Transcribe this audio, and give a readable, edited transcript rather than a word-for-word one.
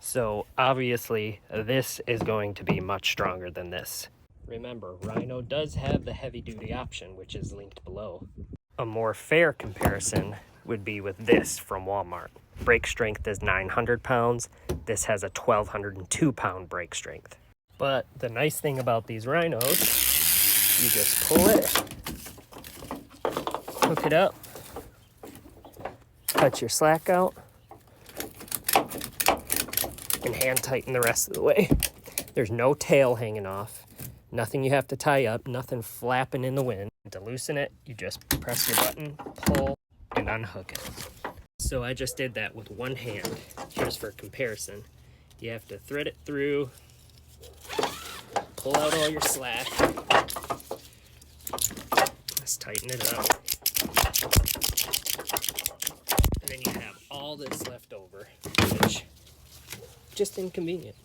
So obviously this is going to be much stronger than this. Remember, Rhino does have the heavy duty option, which is linked below. A more fair comparison would be with this from Walmart. Brake strength is 900 pounds. This has a 1,202 pound brake strength. But the nice thing about these Rhinos, you just pull it, hook it up, cut your slack out, and hand tighten the rest of the way. There's no tail hanging off, nothing you have to tie up, nothing flapping in the wind. To loosen it, you just press your button, pull, and unhook it. So I just did that with one hand. Here's for comparison. You have to thread it through, pull out all your slack, just tighten it up, and then you have all this left over, which is just inconvenient.